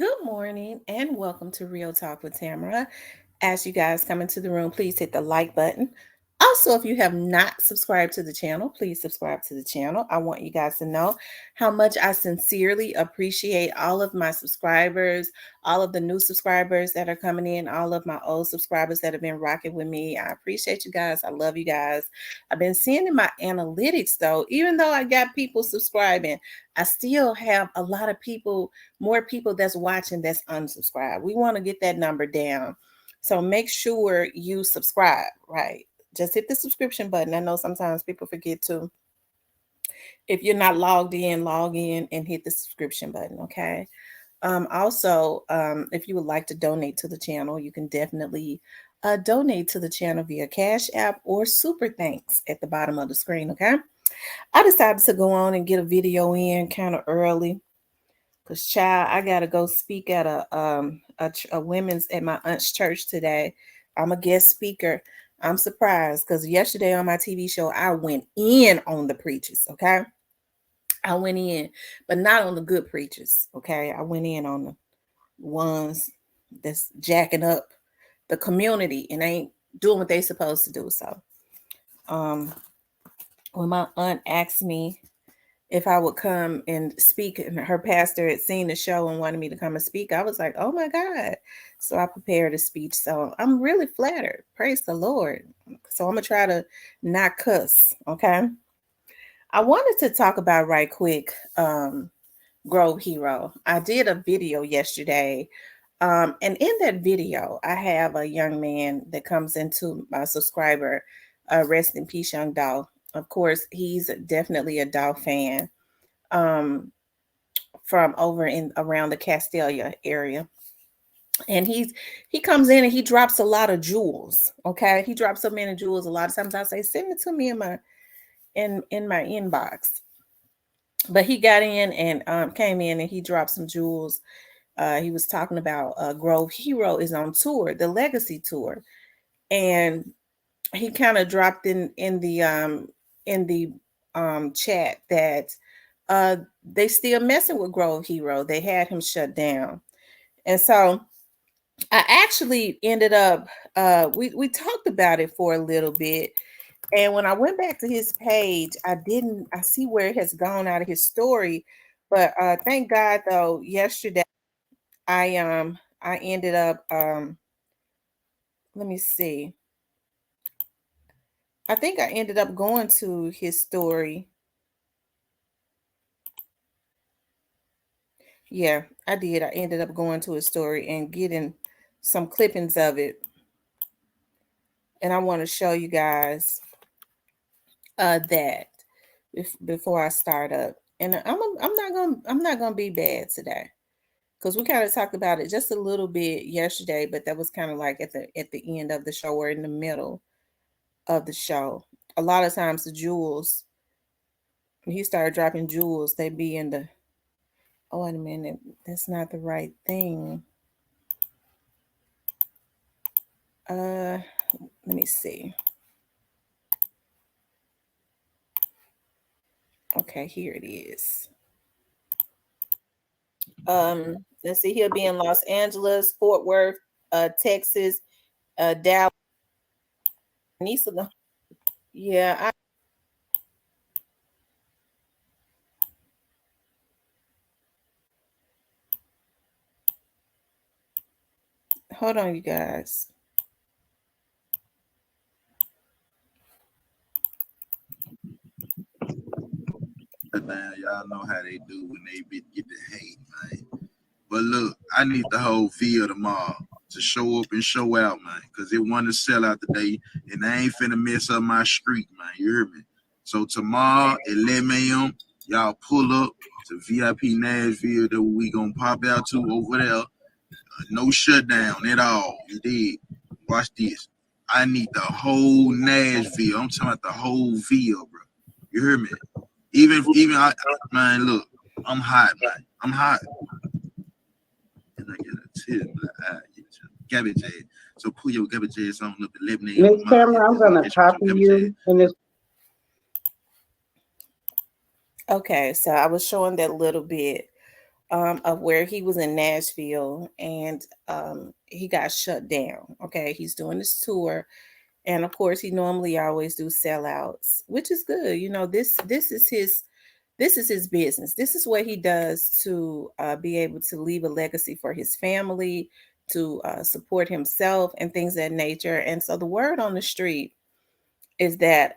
Good morning and welcome to Real Talk with Tamara. As you guys come into the room, please hit the like button. Also, if you have not subscribed to the channel, please subscribe to the channel. I want you guys to know how much I sincerely appreciate all of my subscribers, all of the new subscribers that are coming in, all of my old subscribers that have been rocking with me. I appreciate you guys. I love you guys. I've been seeing in my analytics though, even though I got people subscribing, I still have a lot of people, more people that's watching that's unsubscribed. We want to get that number down. So make sure you subscribe, right? Just hit the subscription button. I know sometimes people forget to. If you're not logged in, log in and hit the subscription button, okay? Also, if you would like to donate to the channel, you can definitely donate to the channel via Cash App or Super Thanks at the bottom of the screen, okay? I decided to go on and get a video in kind of early because, child, I got to go speak at a women's at my aunt's church today. I'm a guest speaker. I'm surprised because yesterday on my TV show, I went in on the preachers, okay? I went in, but not on the good preachers, okay? I went in on the ones that's jacking up the community and ain't doing what they supposed to do. So, um, when my aunt asked me if I would come and speak, and her pastor had seen the show and wanted me to come and speak, I was like, oh my God. So I prepared a speech. So I'm really flattered. Praise the Lord. So I'm going to try to not cuss. Okay. I wanted to talk about right quick Grove Hero. I did a video yesterday. And in that video, I have a young man that comes into my subscriber, rest in peace, young doll. Of course, he's definitely a doll fan um, from over in around the Castelia area. And he comes in and he drops a lot of jewels. Okay. He drops so many jewels. A lot of times I say, send it to me in my inbox. But he got in and came in and he dropped some jewels. He was talking about Grove Hero is on tour, the Legacy tour, and he kind of dropped in the chat that they still messing with Grove Hero. They had him shut down, and so I actually ended up we talked about it for a little bit. And when I went back to his page, I see where it has gone out of his story. But thank God though, yesterday I ended up let me see. I think I ended up going to his story. Yeah, I did. I ended up going to his story and getting some clippings of it. And I want to show you guys that before I start up. And I'm not gonna be bad today because we kind of talked about it just a little bit yesterday, but that was kind of like at the end of the show or in the middle of the show. A lot of times the jewels, when he started dropping jewels, they be in the, oh wait a minute, that's not the right thing. Let me see. Okay, here it is. Let's see. He'll be in Los Angeles, Fort Worth, Texas, Dallas. Nisa. Yeah, hold on, you guys. Man, y'all know how they do when they get the hate, man. But look, I need the whole field tomorrow to show up and show out, man, because it want to sell out today, and I ain't finna mess up my streak, man. You hear me? So tomorrow at 11 a.m., y'all pull up to VIP Nashville that we gonna pop out to over there. No shutdown at all. You did. Watch this. I need the whole Nashville. I'm talking about the whole Ville, bro. You hear me? Man, look, I'm hot, man. I'm hot. And I get a tip, like, cabbage egg. So pull your cabbage eggs on up 11 a.m. Miss Tamara, I'm going to copy you in this. Okay, so I was showing that little bit of where he was in Nashville, and he got shut down. Okay, he's doing this tour, and of course, he normally always do sellouts, which is good. You know, this is his business. This is what he does to be able to leave a legacy for his family, to support himself, and things of that nature. And so the word on the street is that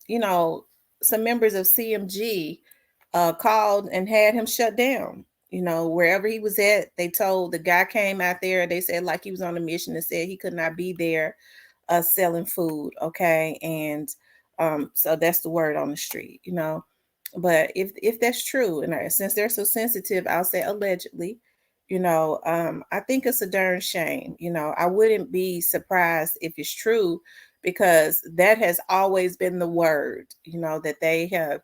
you know, some members of CMG called and had him shut down. You know, wherever he was at, they told the guy came out there. They said like he was on a mission and said he could not be there selling food. Okay, and so that's the word on the street. You know, but if that's true, and since they're so sensitive, I'll say allegedly. You know, I think it's a darn shame. You know, I wouldn't be surprised if it's true, because that has always been the word. You know, that they have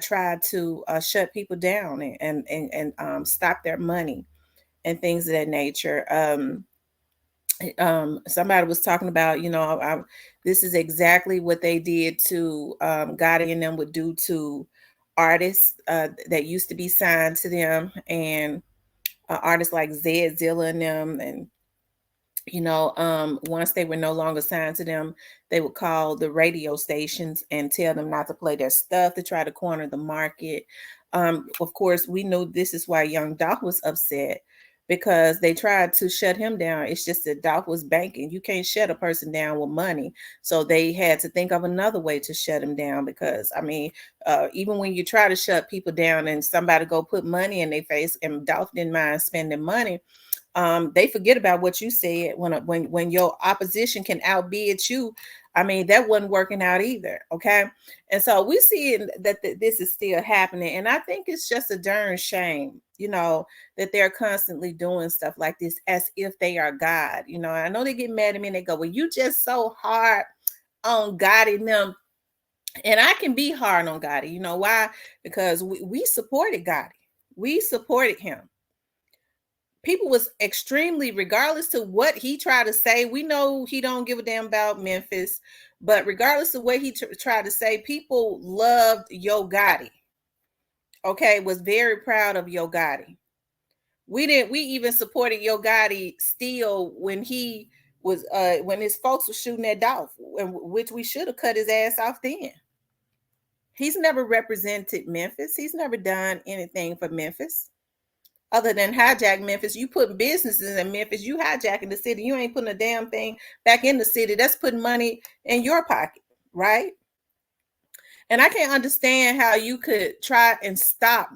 tried to shut people down and stop their money and things of that nature. Somebody was talking about, you know, this is exactly what they did to Gotti and them would do to artists that used to be signed to them, and artists like Zed Zilla and them, and you know, once they were no longer signed to them, they would call the radio stations and tell them not to play their stuff to try to corner the market. Of course, we know this is why Young Doc was upset, because they tried to shut him down. It's just that Doc was banking. You can't shut a person down with money. So they had to think of another way to shut him down, because, I mean, even when you try to shut people down and somebody go put money in their face, and Doc didn't mind spending money, they forget about what you said when your opposition can outbid you. I mean, that wasn't working out either. Okay, and so we see that this is still happening, and I think it's just a darn shame, you know, that they're constantly doing stuff like this as if they are God. You know, I know they get mad at me and they go, "Well, you just so hard on God and them." And I can be hard on Gotti. You know why? Because we supported Gotti. We supported him. People was extremely, regardless to what he tried to say, we know he don't give a damn about Memphis, but regardless of what he tried to say, people loved Yo Gotti. Okay, was very proud of Yo Gotti. We even supported Yo Gotti still when he was when his folks were shooting at Dolph, which we should have cut his ass off then. He's never represented Memphis. He's never done anything for Memphis other than hijack Memphis. You put businesses in Memphis, you hijacking the city. You ain't putting a damn thing back in the city. That's putting money in your pocket, right? And I can't understand how you could try and stop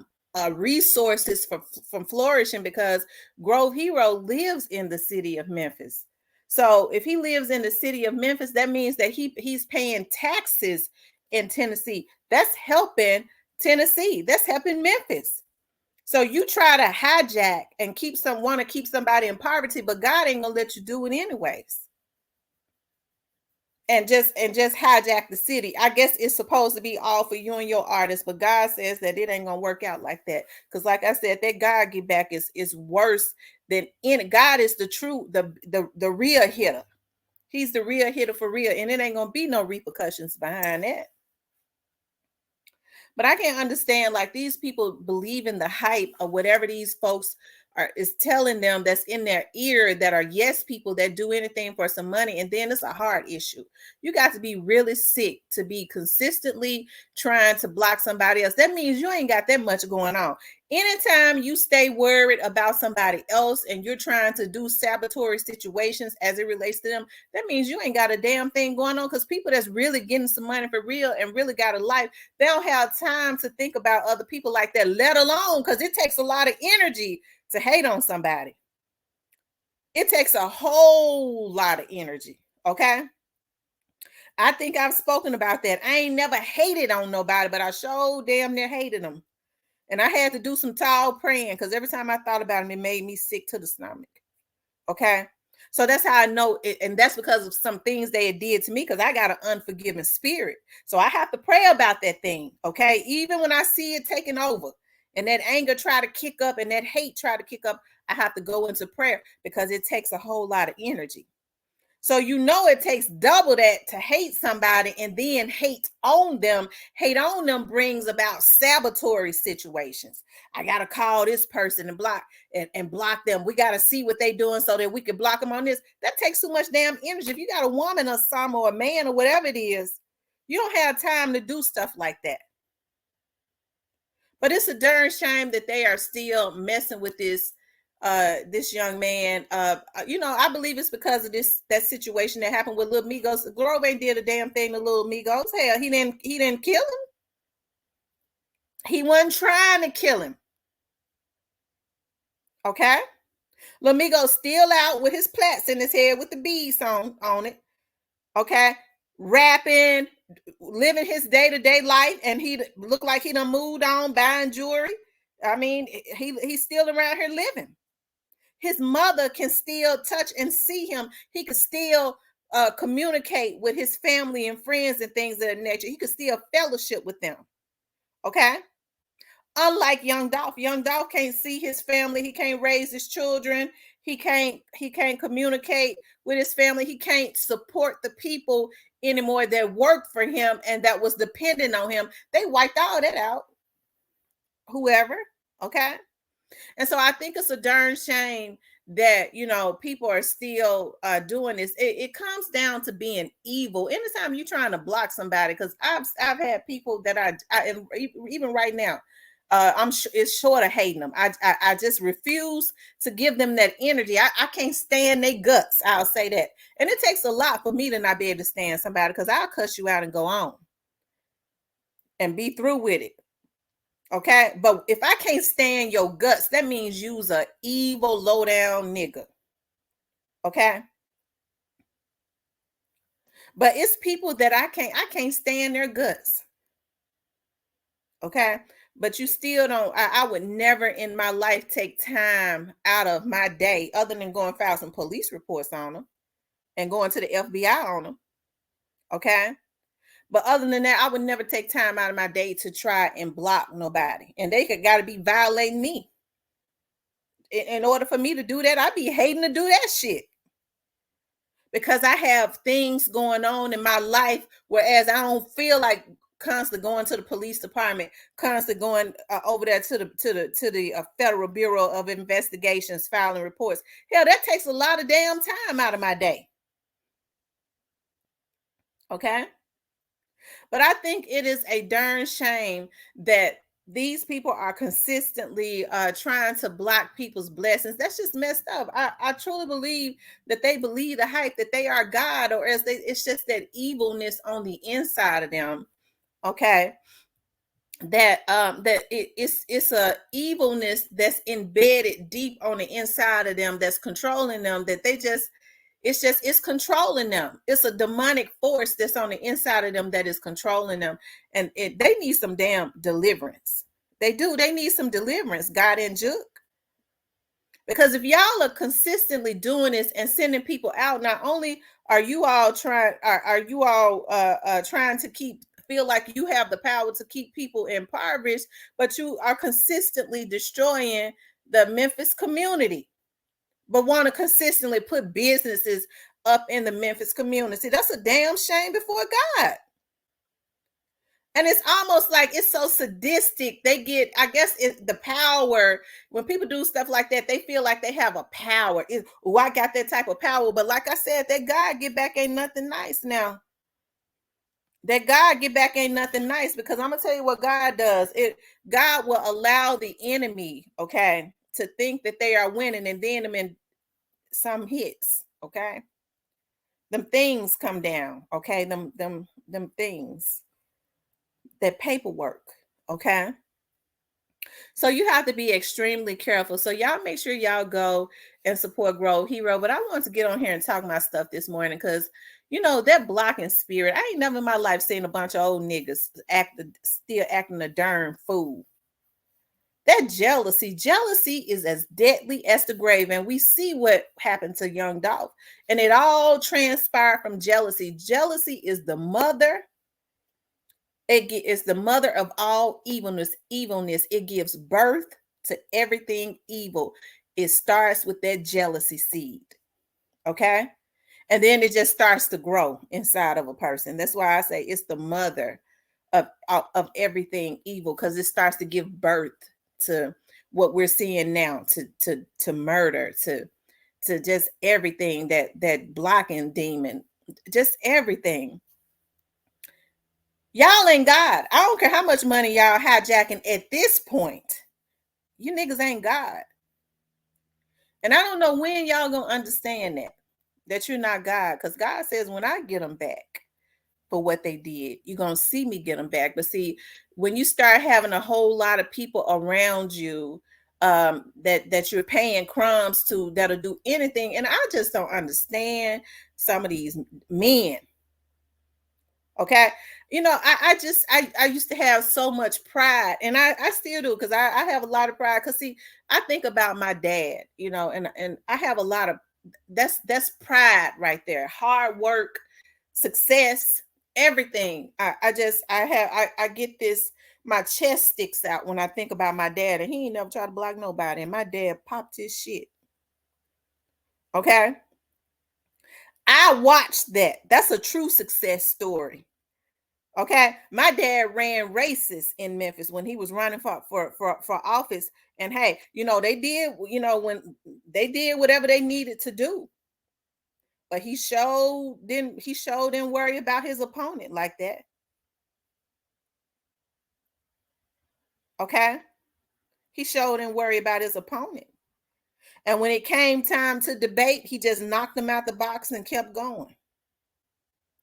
resources from flourishing, because Grove Hero lives in the city of Memphis. So if he lives in the city of Memphis, that means that he's paying taxes in Tennessee. That's helping Tennessee. That's helping Memphis. So you try to hijack and want to keep somebody in poverty, but God ain't gonna let you do it anyways. And just hijack the city. I guess it's supposed to be all for you and your artist, but God says that it ain't gonna work out like that. Because like I said, that God get back is worse than any. God is the true, the real hitter. He's the real hitter for real, and it ain't gonna be no repercussions behind that. But I can't understand, like, these people believe in the hype of whatever these folks is telling them, that's in their ear, that are yes people that do anything for some money, and then it's a hard issue. You got to be really sick to be consistently trying to block somebody else. That means you ain't got that much going on. Anytime you stay worried about somebody else and you're trying to do sabotage situations as it relates to them, that means you ain't got a damn thing going on. Because people that's really getting some money for real and really got a life, they don't have time to think about other people like that, let alone, because it takes a lot of energy to hate on somebody. It takes a whole lot of energy. Okay. I think I've spoken about that. I ain't never hated on nobody, but I sure damn near hated them. And I had to do some tall praying, because every time I thought about them, it made me sick to the stomach. Okay. So that's how I know it. And that's because of some things they did to me, because I got an unforgiving spirit. So I have to pray about that thing. Okay. Even when I see it taking over and that anger try to kick up and that hate try to kick up, I have to go into prayer, because it takes a whole lot of energy. So you know it takes double that to hate somebody, and then hate on them. Hate on them brings about sabotage situations. I gotta call this person and block them. We gotta see what they doing so that we can block them on this. That takes too much damn energy. If you got a woman or some or a man or whatever it is, you don't have time to do stuff like that. But it's a darn shame that they are still messing with this young man. I believe it's because of that situation that happened with Little Migos. Grove ain't did a damn thing to Little Migos. Hell, he didn't kill him. He wasn't trying to kill him. Okay? Little Migos still out with his plaits in his head with the beads on it. Okay? Rapping, living his day-to-day life, and he looked like he done moved on, buying jewelry. I mean, he's still around here living. His mother can still touch and see him. He could still communicate with his family and friends and things of that nature. He could still fellowship with them. Okay? Unlike Young Dolph. Young Dolph can't see his family. He can't raise his children. He can't communicate with his family. He can't support the people anymore that worked for him and that was dependent on him. They wiped all that out. Whoever. Okay? And so I think it's a darn shame that, people are still doing this. It comes down to being evil. Anytime you're trying to block somebody, because I've had people that I even right now, it's short of hating them. I just refuse to give them that energy. I can't stand their guts. I'll say that. And it takes a lot for me to not be able to stand somebody, because I'll cuss you out and go on and be through with it. Okay, but if I can't stand your guts, that means you's a evil, low down nigga. Okay, but it's people that I can't stand their guts. Okay, but you still don't. I would never in my life take time out of my day other than going file some police reports on them and going to the FBI on them. Okay. But other than that, I would never take time out of my day to try and block nobody. And they got to be violating me. In order for me to do that, I'd be hating to do that shit. Because I have things going on in my life, whereas I don't feel like constantly going to the police department, constantly going over there to the Federal Bureau of Investigations, filing reports. Hell, that takes a lot of damn time out of my day. Okay? But I think it is a darn shame that these people are consistently trying to block people's blessings. That's just messed up. I truly believe that they believe the hype that they are God, or else it's just that evilness on the inside of them. Okay. That it's a evilness that's embedded deep on the inside of them, that's controlling them, that it's controlling them. It's a demonic force that's on the inside of them that is controlling them. And they need some damn deliverance. They do. They need some deliverance, God and Juke. Because if y'all are consistently doing this and sending people out, not only are you all trying to feel like you have the power to keep people impoverished, but you are consistently destroying the Memphis community, but want to consistently put businesses up in the Memphis community. That's a damn shame before God. And it's almost like it's so sadistic. They get, I guess, the power. When people do stuff like that, they feel like they have a power. I got that type of power. But like I said, that God get back ain't nothing nice now. That God get back ain't nothing nice, because I'm going to tell you what God does. God will allow the enemy, okay, to think that they are winning, and then them in some hits, okay? Them things come down, okay? Them things. That paperwork, okay? So you have to be extremely careful. So y'all make sure y'all go and support Grove Hero. But I wanted to get on here and talk my stuff this morning, because that blocking spirit. I ain't never in my life seen a bunch of old niggas still acting a darn fool. That jealousy is as deadly as the grave. And we see what happened to Young Dolph. And it all transpired from jealousy. Jealousy is the mother. It's the mother of all evilness. It gives birth to everything evil. It starts with that jealousy seed. Okay? And then it just starts to grow inside of a person. That's why I say it's the mother of everything evil, because it starts to give birth to what we're seeing now, to murder, to just everything, that blocking demon, just everything. Y'all ain't God. I don't care how much money y'all hijacking at this point. You niggas ain't God. And I don't know when y'all gonna understand that you're not God, because God says when I get them back for what they did, you're gonna see me get them back. But see, when you start having a whole lot of people around you that you're paying crumbs to, that'll do anything, and I just don't understand some of these men. Okay, I used to have so much pride, and I still do, because I have a lot of pride. Because see, I think about my dad, and I have a lot of that's pride right there. Hard work, success, everything. I get this, my chest sticks out when I think about my dad, and he ain't never tried to block nobody, and my dad popped his shit. Okay, I watched that. That's a true success story. Okay, my dad ran races in Memphis when he was running for office, and hey, they did, when they did whatever they needed to do, but he didn't worry about his opponent like that. Okay, he didn't worry about his opponent, and when it came time to debate, he just knocked them out the box and kept going.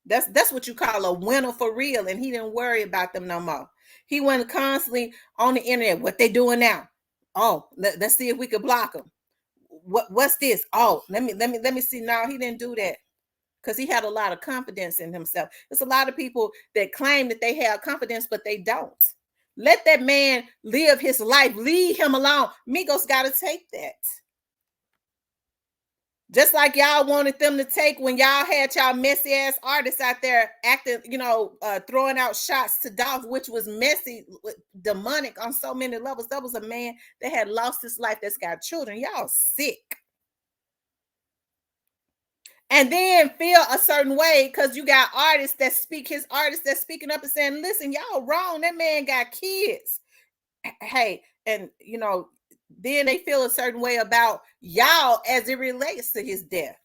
That's what you call a winner for real. And he didn't worry about them no more. He went constantly on the internet. What they doing now? Oh, let's see if we could block them. What's this? Oh, let me see. No, he didn't do that, because he had a lot of confidence in himself. There's a lot of people that claim that they have confidence, but they don't. Let that man live his life. Leave him alone. Migos got to take that. Just like y'all wanted them to take when y'all had y'all messy ass artists out there acting, throwing out shots to Dolph, which was messy, demonic on so many levels. That was a man that had lost his life, that's got children. Y'all sick. And then feel a certain way because you got artists that speaking up and saying, listen, y'all wrong. That man got kids. Hey, and then they feel a certain way about y'all as it relates to his death.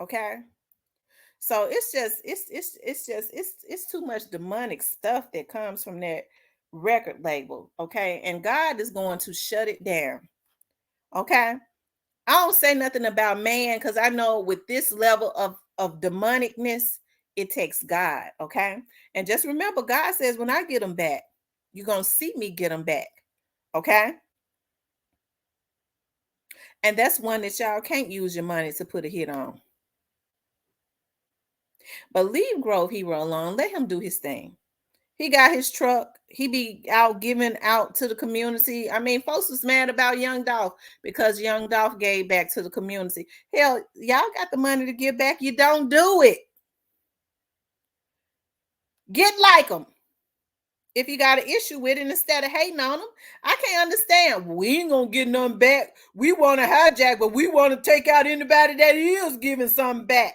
Okay, so it's too much demonic stuff that comes from that record label. Okay, and God is going to shut it down. Okay, I don't say nothing about man, because I know with this level of demonicness, it takes God. Okay, and just remember, God says when I get them back, you're gonna see me get them back. Okay, and that's one that y'all can't use your money to put a hit on. But leave Grove Hero alone. Let him do his thing. He got his truck. He be out giving out to the community. I mean, folks was mad about Young Dolph because Young Dolph gave back to the community. Hell, y'all got the money to give back. You don't do it. Get like them. If you got an issue with it, instead of hating on them, I can't understand. We ain't gonna get nothing back. We want to hijack, but we want to take out anybody that is giving something back.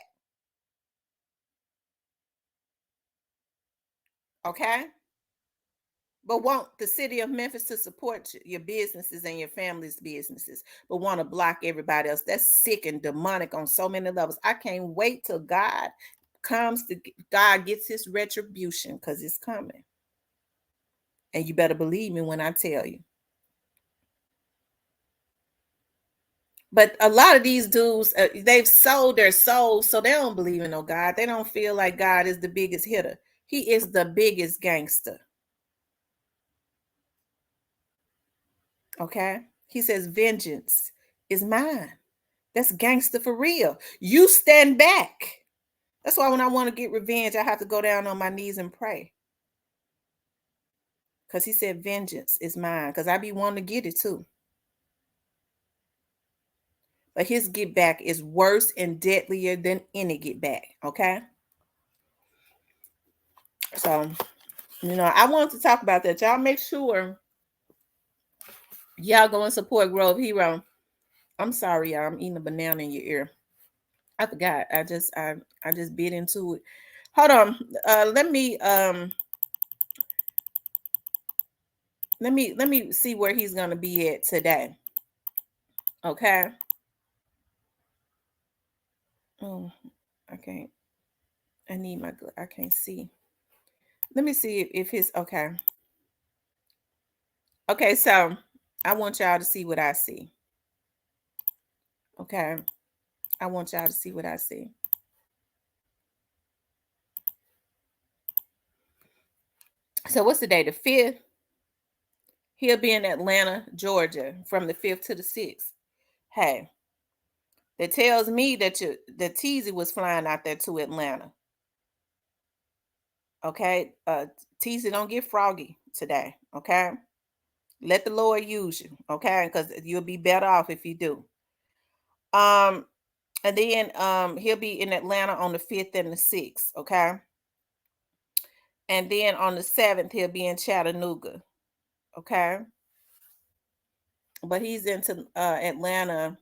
Okay? But want the city of Memphis to support your businesses and your family's businesses, but want to block everybody else. That's sick and demonic on so many levels. I can't wait till God gets his retribution, because it's coming. And you better believe me when I tell you. But a lot of these dudes, they've sold their souls, so they don't believe in no God. They don't feel like God is the biggest hitter. He is the biggest gangster. Okay? He says, vengeance is mine. That's gangster for real. You stand back. That's why when I want to get revenge, I have to go down on my knees and pray. Because he said, vengeance is mine. Because I be wanting to get it too. But his get back is worse and deadlier than any get back. Okay? So, I want to talk about that. Y'all make sure y'all go and support Grove Hero I'm sorry, y'all. I'm eating a banana in your ear. I forgot. I just bit into it. Hold on. Let me see where he's gonna be at today. Okay. Oh, I can't. I need my. I can't see. Let me see if his. Okay. Okay. So I want y'all to see what I see. Okay. I want y'all to see what I see. So what's the day? The 5th. He'll be in Atlanta, Georgia, from the 5th to the 6th. Hey, that tells me that Teasy was flying out there to Atlanta. Okay, Teasy, don't get froggy today. Okay, let the Lord use you. Okay, because you'll be better off if you do. And then he'll be in Atlanta on the 5th and the 6th. Okay, and then on the 7th he'll be in Chattanooga. Okay, but he's into Atlanta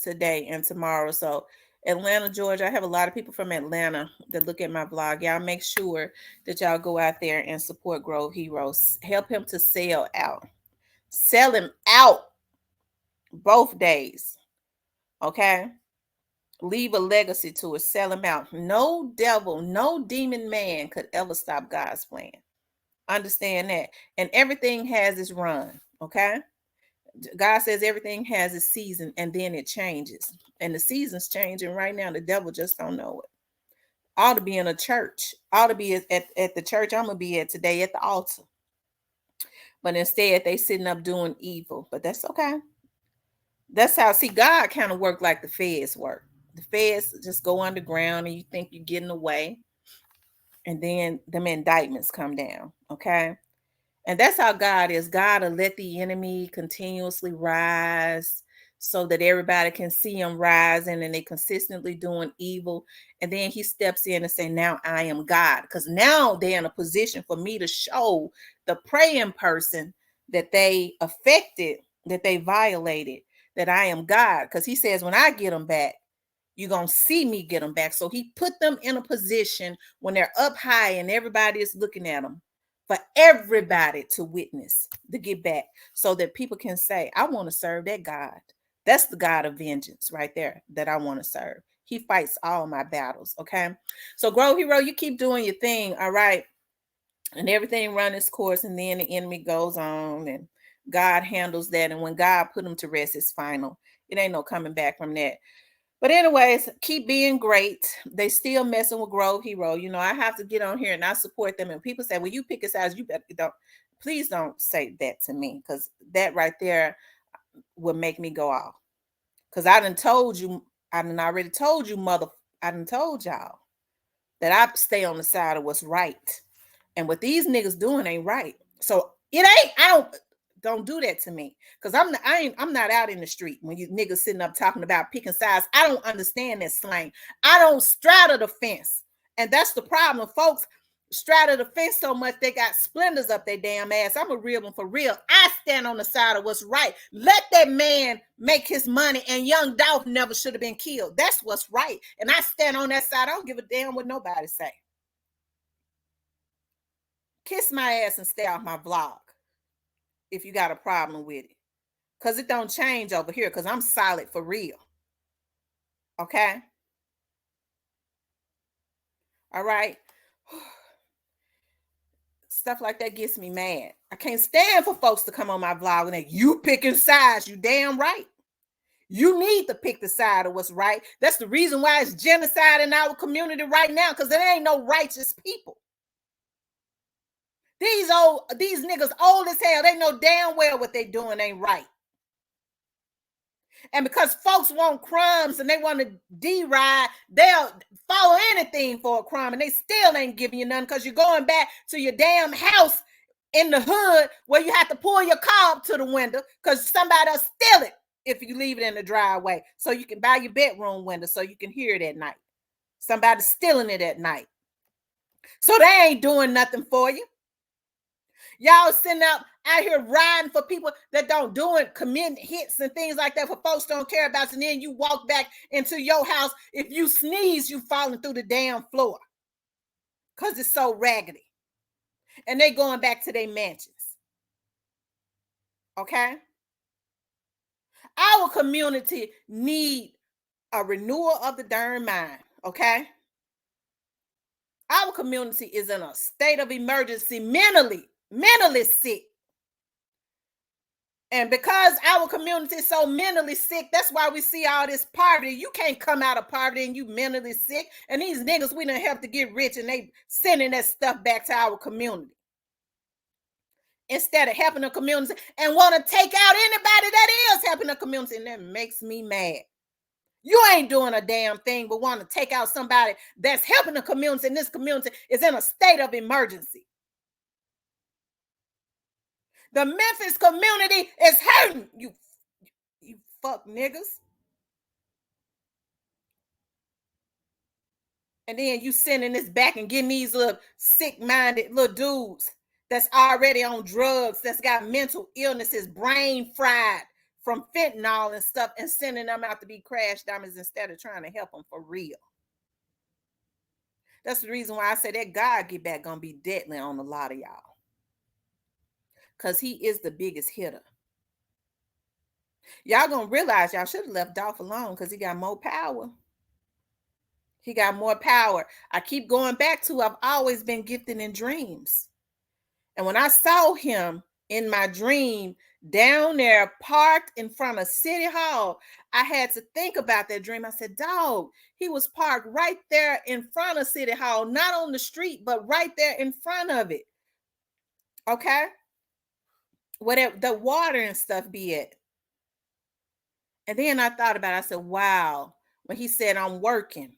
today and tomorrow. So Atlanta, Georgia. I have a lot of people from Atlanta that look at my blog. Y'all make sure that y'all go out there and support Grove Heroes. Help him to sell out. Sell him out both days. Okay. Leave a legacy to it. Sell him out. No devil, no demon man could ever stop God's plan. Understand that. And everything has its run. Okay. God says everything has a season and then it changes. And the season's changing right now. The devil just don't know it. Ought to be in a church. Ought to be at the church I'm going to be at today at the altar. But instead, they sitting up doing evil. But that's okay. That's how, see, God kind of work like the feds work. The feds just go underground and you think you're getting away. And then them indictments come down. Okay. And that's how God is. God will let the enemy continuously rise so that everybody can see him rising and they consistently doing evil. And then he steps in and say, now I am God. Because now they're in a position for me to show the praying person that they affected, that they violated, that I am God. Because he says, when I get them back, you're going to see me get them back. So he put them in a position when they're up high and everybody is looking at them, for everybody to witness, to get back, so that people can say, I want to serve that God. That's the God of vengeance right there that I want to serve. He fights all my battles. Okay. So Grove Hero, you keep doing your thing. All right. And everything run its course. And then the enemy goes on and God handles that. And when God put them to rest, it's final. It ain't no coming back from that. But anyways, keep being great. They still messing with Grove Hero. You know, I have to get on here and I support them. And people say, well, you pick a size, you better don't. Please don't say that to me, because that right there will make me go off. Because I done told you, I done already told you, I done told y'all that I stay on the side of what's right. And what these niggas doing ain't right. So it ain't, don't do that to me, because I'm not out in the street when you niggas sitting up talking about picking sides. I don't understand that slang. I don't straddle the fence, and that's the problem. Folks straddle the fence so much they got splinters up their damn ass. I'm a real one for real. I stand on the side of what's right. Let that man make his money, and young Dolph never should have been killed. That's what's right, and I stand on that side. I don't give a damn what nobody say. Kiss my ass and stay off my vlog if you got a problem with it, because it don't change over here, because I'm solid for real. Okay. All right. Stuff like that gets me mad. I can't stand for folks to come on my vlog and they, you picking sides. You damn right. You need to pick the side of what's right. That's the reason why it's genocide in our community right now, because there ain't no righteous people. These niggas old as hell. They know damn well what they doing ain't right. And because folks want crumbs and they want to deride, they'll follow anything for a crumb, and they still ain't giving you none, because you're going back to your damn house in the hood where you have to pull your car up to the window because somebody will steal it if you leave it in the driveway, so you can buy your bedroom window so you can hear it at night. Somebody's stealing it at night. So they ain't doing nothing for you. Y'all sitting out here riding for people that don't do it, committing hits and things like that for folks don't care about you. And then you walk back into your house. If you sneeze, you falling through the damn floor because it's so raggedy. And they going back to their mansions. Okay? Our community need a renewal of the darn mind. Okay? Our community is in a state of emergency, mentally sick. And because our community is so mentally sick, that's why we see all this poverty. You can't come out of poverty and you mentally sick. And these niggas, we done help to get rich and they sending that stuff back to our community. Instead of helping the community and want to take out anybody that is helping the community. And that makes me mad. You ain't doing a damn thing but want to take out somebody that's helping the community, and this community is in a state of emergency. The Memphis community is hurting. You fuck niggas. And then you sending this back and getting these little sick-minded little dudes that's already on drugs, that's got mental illnesses, brain fried from fentanyl and stuff, and sending them out to be crash dummies instead of trying to help them for real. That's the reason why I say that God get back gonna be deadly on a lot of y'all. Because he is the biggest hitter. Y'all gonna realize y'all should have left Dolph alone because he got more power. He got more power. I keep going back to I've always been gifted in dreams. And when I saw him in my dream down there parked in front of City Hall, I had to think about that dream. I said, dog, he was parked right there in front of City Hall, not on the street, but right there in front of it. Okay? Whatever the water and stuff be at. And then I thought about it. I said, wow. When he said, I'm working,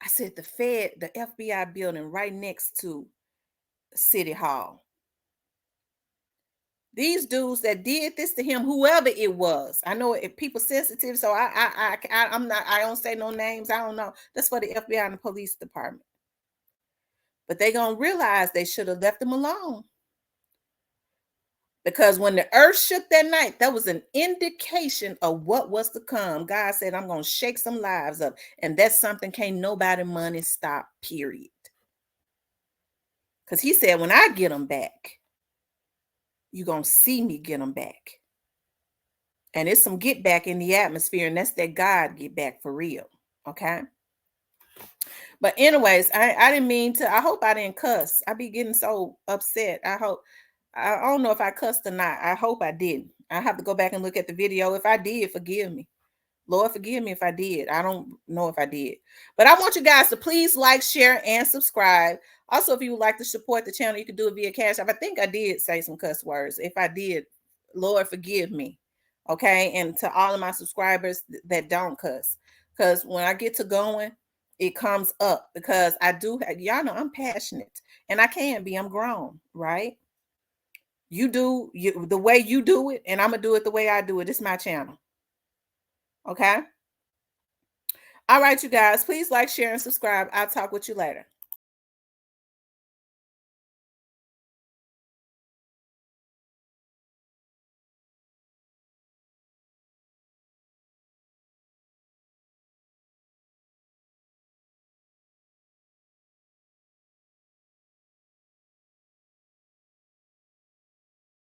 I said, the FBI building right next to City Hall. These dudes that did this to him, whoever it was, I know if people sensitive, so I'm not. I don't say no names. I don't know. That's for the FBI and the police department. But they gonna realize they should have left him alone. Because when the earth shook that night, that was an indication of what was to come. God said, I'm gonna shake some lives up, and that's something can't nobody money stop. Period. Because he said, when I get them back, you're going to see me get them back. And it's some get back in the atmosphere, and that's that God get back for real. Okay? But anyways, I didn't mean to. I hope I didn't cuss. I be getting so upset. I don't know if I cussed or not. I hope I didn't. I have to go back and look at the video. If I did, forgive me. Lord, forgive me if I did. I don't know if I did. But I want you guys to please like, share, and subscribe. Also, if you would like to support the channel, you can do it via Cash App. I think I did say some cuss words. If I did, Lord, forgive me. Okay? And to all of my subscribers that don't cuss. Because when I get to going, it comes up. Because I do, y'all know I'm passionate. And I can be. I'm grown, right? You do the way you do it, and I'm going to do it the way I do it. It's my channel. Okay. All right, you guys, please like, share, and subscribe. I'll talk with you later.